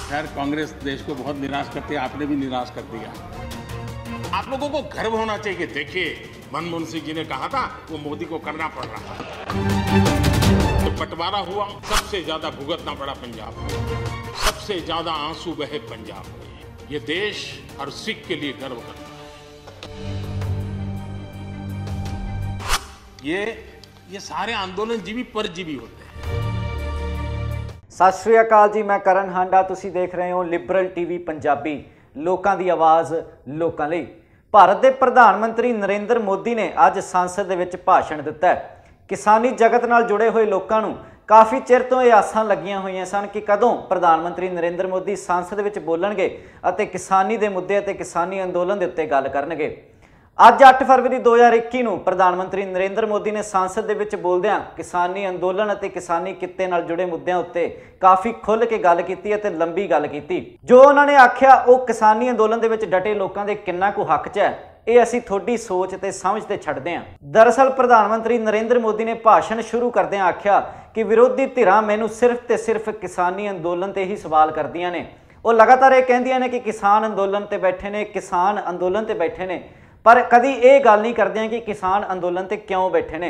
खैर कांग्रेस देश को बहुत निराश करती है, आपने भी निराश कर दिया। आप लोगों को गर्व होना चाहिए। देखिए, मनमोहन सिंह जी ने कहा था वो मोदी को करना पड़ रहा है। तो बंटवारा हुआ, सबसे ज्यादा भुगतना पड़ा पंजाब को, सबसे ज्यादा आंसू बहे पंजाब में। ये देश हर सिख के लिए गर्व करता है। ये सारे आंदोलन जीवी परजीवी होते हैं। सत श्री अकाल जी, मैं करण हांडा, तुसी देख रहे हो लिबरल टीवी पंजाबी, लोकां दी आवाज़ लोकां लई। भारत के प्रधानमंत्री नरेंद्र मोदी ने अज संसद दे विच भाषण दिता है। किसानी जगत नाल जुड़े हुए लोगों को काफ़ी चिर तो ये आसां लगियां हुई सन कि कदों प्रधानमंत्री नरेंद्र मोदी संसद विच बोलणगे अते किसानी दे मुद्दे अते किसानी अंदोलन दे उत्ते गल करनगे। अज 8 फरवरी 2021 ਨੂੰ प्रधानमंत्री नरेंद्र मोदी ने संसद दे विच बोलदियां किसानी अंदोलन अते किसानी कित्ते नाल जुड़े मुद्दों उत्ते काफ़ी खुल के गल कीती अते लंबी गल कीती। जो उन्होंने आख्या वो किसानी अंदोलन दे विच डटे लोगों के किन्ना कु हक च है, ये असीं थोड़ी सोच ते समझ ते छड्डदे हां। दरअसल प्रधानमंत्री नरेंद्र मोदी ने भाषण शुरू करदे आख्या कि विरोधी धिरां मैनूं सिर्फ ते सिर्फ किसानी अंदोलन ते ही सवाल करदियां ने। वो लगातार ये कहंदियां ने कि किसान अंदोलन ते बैठे ने, किसान अंदोलन ते बैठे ने, पर कभी ये गल नहीं करते कि किसान अंदोलन ते क्यों बैठे ने।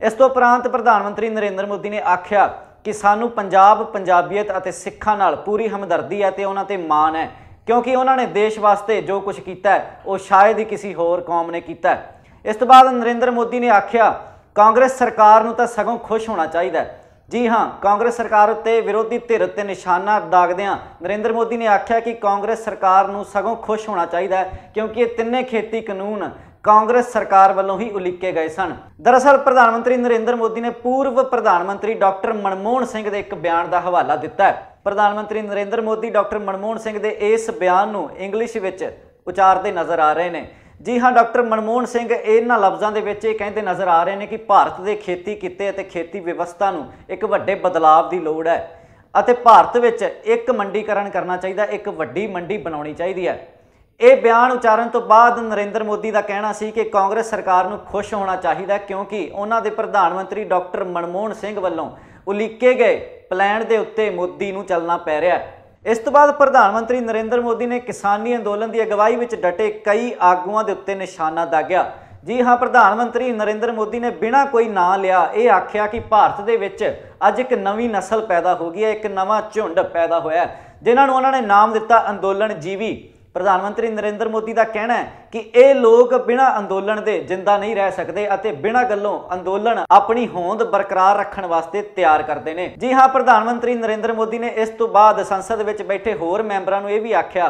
इस तो उपरांत प्रधानमंत्री नरेंद्र मोदी ने आख्या कि सानू पंजाब, पंजाबीयत अते सिखां नाल पूरी हमदर्दी है ते उन्हां ते माण है, क्योंकि उन्होंने देश वास्ते जो कुछ किया है वो शायद ही किसी होर कौम ने किया है। इस तो बाद नरेंद्र मोदी ने आख्या कांग्रेस सरकार नूं तां सगों खुश होना चाहिए। जी हाँ, कांग्रेस सरकार उत्ते विरोधी धिर उत्ते निशाना दागदियां नरेंद्र मोदी ने आख्या कि कांग्रेस सरकार नूं सगों खुश होना चाहिए, क्योंकि ये तिन्ने खेती कानून कांग्रेस सरकार वालों ही उलीके गए सन। दरअसल प्रधानमंत्री नरेंद्र मोदी ने पूर्व प्रधानमंत्री डॉक्टर मनमोहन सिंह के एक बयान का हवाला दिता है। प्रधानमंत्री नरेंद्र मोदी डॉक्टर मनमोहन सिंह के इस बयान नूं इंग्लिश विच उचारते नज़र आ रहे हैं। जी हाँ, डॉक्टर मनमोहन सिंह इन्हां लफ्ज़ों के विच कहते नज़र आ रहे हैं कि भारत के खेती किते अते खेती व्यवस्था नूं एक वड्डे बदलाव की लोड़ है अते भारत विच एक मंडीकरण करना चाहिए, एक वड्डी मंडी बनाउणी चाहिए है। ये बयान उच्चारण तो बाद नरेंद्र मोदी का कहना सी कि कांग्रेस सरकार नूं खुश होना चाहिए, क्योंकि उन्हां दे प्रधानमंत्री डॉक्टर मनमोहन सिंह वालों उलीके गए प्लान के उत्ते मोदी नूं चलना पै रहा है। इस तो बाद प्रधानमंत्री नरेंद्र मोदी ने किसानी अंदोलन की अगवाई में डटे कई आगुआं के उत्ते निशाना दागिया। जी हाँ, प्रधानमंत्री नरेंद्र मोदी ने बिना कोई नाम लिया ये आख्या कि भारत दे विच अज एक नवी नस्ल पैदा हो गई है, एक नवा झुंड पैदा होया है, जिन्होंने उन्होंने नाम दिता अंदोलन जीवी। प्रधानमंत्री नरेंद्र मोदी का कहना है कि ये लोग बिना अंदोलन के जिंदा नहीं रह सकते अते बिना गल्लों अंदोलन अपनी होंद बरकरार रखने वास्ते तैयार करते हैं। जी हाँ, प्रधानमंत्री नरेंद्र मोदी ने इस तो बाद संसद में बैठे होर मैंबरां नूं यह भी आख्या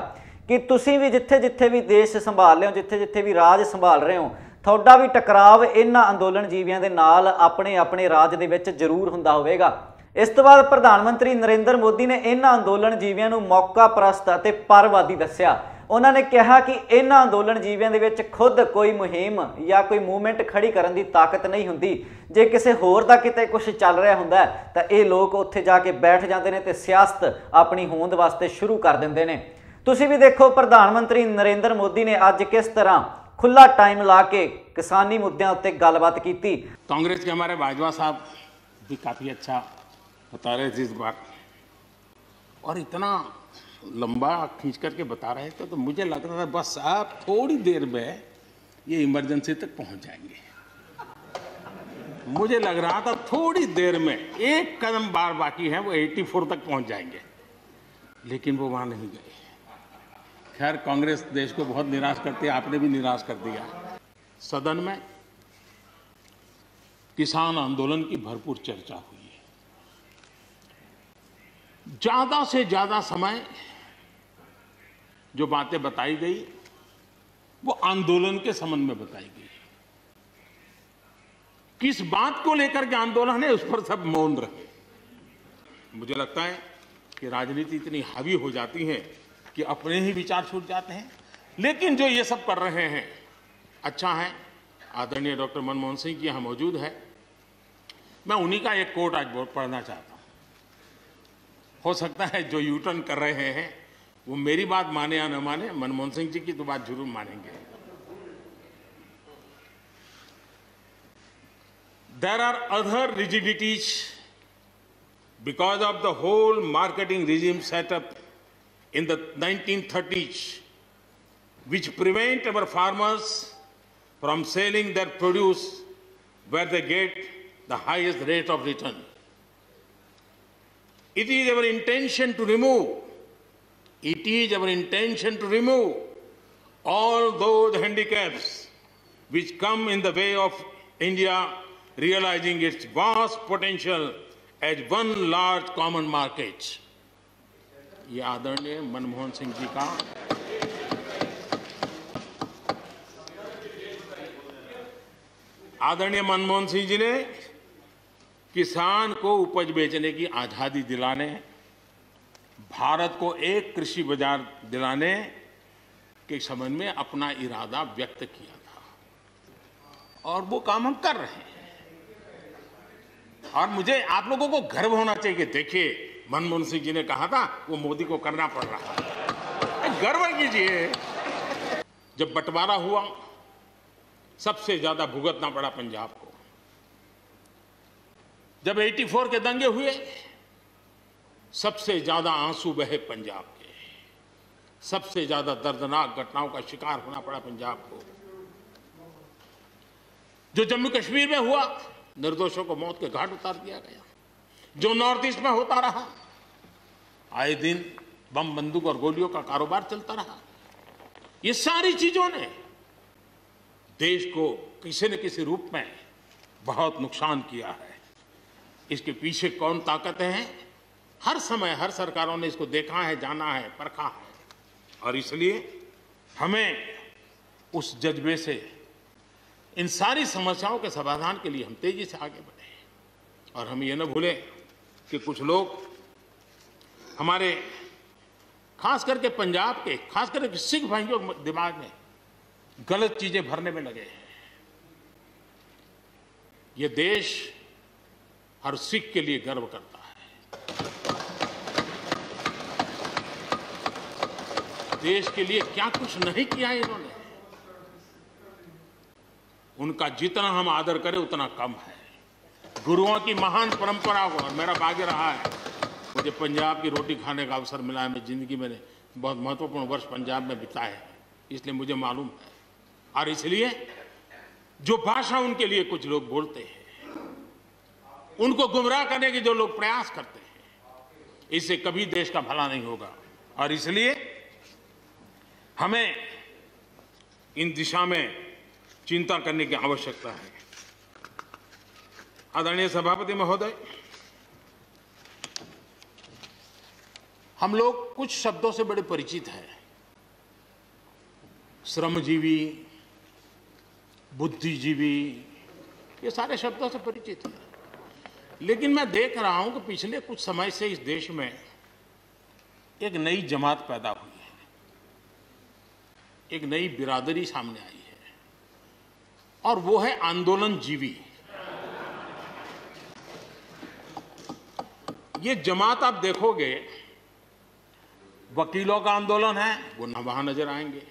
कि तुसीं भी जिथे जिथे भी देश संभाल रहे हो, जिथे जिथे भी राज संभाल रहे हो, तुहाडा भी टकराव इन्हां अंदोलन जीवियां दे नाल अपने अपने राज दे विच जरूर हुंदा होवेगा। इस तो बाद प्रधानमंत्री नरेंद्र मोदी ने इन्हां अंदोलन जीवियां नूं मौका परस्त अते परवादी दस्सिया। उन्होंने कहा कि इन्हां अंदोलन जीवियों के विच खुद कोई मुहिम या कोई मूवमेंट खड़ी करने की ताकत नहीं हुंदी। जे किसी होर दा किते कुछ चल रहा हुंदा तो ये लोग उत्थे जाके बैठ जाते हैं तो सियासत अपनी होंद वास्ते शुरू कर देंदे ने। तुसीं भी देखो प्रधानमंत्री नरेंद्र मोदी ने अज किस तरह खुला टाइम ला के किसानी मुद्दों उत्ते गलबात की। कांग्रेस के हमारे बाजवा साहब भी काफ़ी अच्छा बता रहे थे इस बार, और इतना लंबा खींच करके बता रहे थे तो मुझे लग रहा था बस आप थोड़ी देर में ये इमरजेंसी तक पहुंच जाएंगे। मुझे लग रहा था थोड़ी देर में एक कदम बार बाकी है, वो 84 तक पहुंच जाएंगे, लेकिन वो वहां नहीं गए। खैर कांग्रेस देश को बहुत निराश करती है, आपने भी निराश कर दिया। सदन में किसान आंदोलन की भरपूर चर्चा हुई है। ज्यादा से ज्यादा समय जो बातें बताई गई वो आंदोलन के संबंध में बताई गई। किस बात को लेकर के आंदोलन है उस पर सब मौन रहे। मुझे लगता है कि राजनीति इतनी हावी हो जाती है कि अपने ही विचार छूट जाते हैं, लेकिन जो ये सब कर रहे हैं अच्छा है। आदरणीय डॉक्टर मनमोहन सिंह जी यहाँ मौजूद है, मैं उन्हीं का एक कोट आज पढ़ना चाहता हूँ। हो सकता है जो यू टर्न कर रहे हैं वो मेरी बात माने या न माने, मनमोहन सिंह जी की तो बात जरूर मानेंगे। There are other rigidities because of the whole marketing regime setup in the 1930s, which prevent our farmers from selling their produce where they get the highest rate of return. It is our intention to remove all those handicaps which come in the way of India realizing its vast potential as one large common market. ये आदरणीय मनमोहन सिंह जी का आदरणीय मनमोहन सिंह जी ने किसान को उपज बेचने की आजादी दिलाने, भारत को एक कृषि बाजार दिलाने के संबंध में अपना इरादा व्यक्त किया था और वो काम हम कर रहे हैं। और मुझे आप लोगों को गर्व होना चाहिए कि देखिए मनमोहन सिंह जी ने कहा था वो मोदी को करना पड़ रहा है, गर्व कीजिए। जब बंटवारा हुआ सबसे ज्यादा भुगतना पड़ा पंजाब को। जब 84 के दंगे हुए सबसे ज्यादा आंसू बहे पंजाब के, सबसे ज्यादा दर्दनाक घटनाओं का शिकार होना पड़ा पंजाब को। जो जम्मू कश्मीर में हुआ निर्दोषों को मौत के घाट उतार दिया गया। जो नॉर्थ ईस्ट में होता रहा, आए दिन बम बंदूक और गोलियों का कारोबार चलता रहा। ये सारी चीजों ने देश को किसी न किसी रूप में बहुत नुकसान किया है। इसके पीछे कौन ताकतें हैं, हर समय हर सरकारों ने इसको देखा है, जाना है, परखा है। और इसलिए हमें उस जज्बे से इन सारी समस्याओं के समाधान के लिए हम तेजी से आगे बढ़े। और हम ये न भूलें कि कुछ लोग हमारे खास करके पंजाब के, खास करके सिख भाइयों के दिमाग में गलत चीजें भरने में लगे हैं। ये देश हर सिख के लिए गर्व करता है। देश के लिए क्या कुछ नहीं किया इन्होंने, उनका जितना हम आदर करें उतना कम है। गुरुओं की महान परंपरा को, और मेरा भाग्य रहा है मुझे पंजाब की रोटी खाने का अवसर मिला है। मैं जिंदगी में बहुत महत्वपूर्ण वर्ष पंजाब में बिताए हैं, इसलिए मुझे मालूम है। और इसलिए जो भाषा उनके लिए कुछ लोग बोलते हैं, उनको गुमराह करने के जो लोग प्रयास करते हैं, इससे कभी देश का भला नहीं होगा। और इसलिए हमें इन दिशा में चिंता करने की आवश्यकता है। आदरणीय सभापति महोदय, हम लोग कुछ शब्दों से बड़े परिचित हैं। श्रमजीवी, बुद्धिजीवी, ये सारे शब्दों से परिचित हैं। लेकिन मैं देख रहा हूं कि पिछले कुछ समय से इस देश में एक नई जमात पैदा हुई है, एक नई बिरादरी सामने आई है, और वो है आंदोलनजीवी। ये जमात आप देखोगे, वकीलों का आंदोलन है वो वहां नजर आएंगे,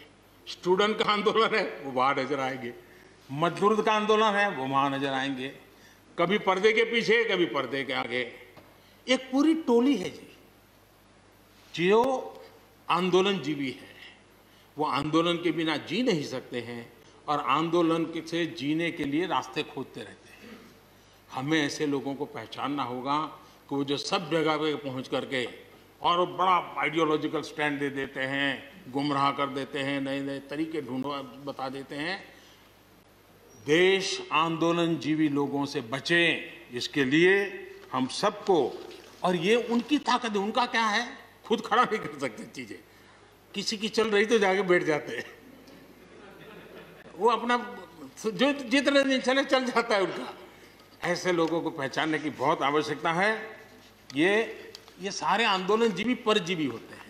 स्टूडेंट का आंदोलन है वो वहां नजर आएंगे, मजदूर का आंदोलन है वो वहां नजर आएंगे, कभी पर्दे के पीछे कभी पर्दे के आगे। एक पूरी टोली है जी जो आंदोलनजीवी है। वो आंदोलन के बिना जी नहीं सकते हैं और आंदोलन से जीने के लिए रास्ते खोजते रहते हैं। हमें ऐसे लोगों को पहचानना होगा कि वो जो सब जगह पे पहुंच करके और बड़ा आइडियोलॉजिकल स्टैंड दे देते हैं, गुमराह कर देते हैं, नए नए तरीके बता देते हैं। देश आंदोलनजीवी लोगों से बचे, इसके लिए हम सबको, और ये उनकी ताकत है। उनका क्या है, खुद खड़ा नहीं कर सकते चीजें, किसी की चल रही तो जाके बैठ जाते हैं। वो अपना जो जितने दिन चले चल जाता है उनका। ऐसे लोगों को पहचानने की बहुत आवश्यकता है। ये सारे आंदोलनजीवी परजीवी होते हैं।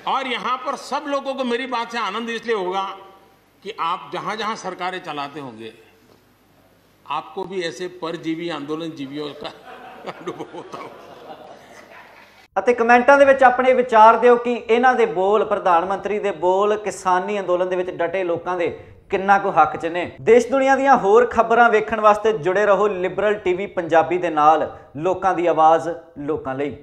और यहां पर सब लोगों को मेरी बात से आनंद इसलिए होगा कि आप जहां जहां सरकारें चलाते होंगे, आपको भी ऐसे परजीवी आंदोलनजीवियों का अनुभव होता होगा। ਅਤੇ ਕਮੈਂਟਾਂ ਦੇ ਵਿੱਚ ਆਪਣੇ ਵਿਚਾਰ ਦਿਓ ਕਿ ਇਹਨਾਂ ਦੇ ਬੋਲ, ਪ੍ਰਧਾਨ ਮੰਤਰੀ ਦੇ ਬੋਲ ਕਿਸਾਨੀ ਅੰਦੋਲਨ ਦੇ ਵਿੱਚ ਡਟੇ ਲੋਕਾਂ ਦੇ ਕਿੰਨਾ ਕੁ ਹੱਕ 'ਚ ਨੇ। ਦੇਸ਼ ਦੁਨੀਆ ਦੀਆਂ ਹੋਰ ਖਬਰਾਂ ਵੇਖਣ ਵਾਸਤੇ ਜੁੜੇ ਰਹੋ ਲਿਬਰਲ ਟੀਵੀ ਪੰਜਾਬੀ ਦੇ ਨਾਲ। ਲੋਕਾਂ ਦੀ ਆਵਾਜ਼ ਲੋਕਾਂ ਲਈ।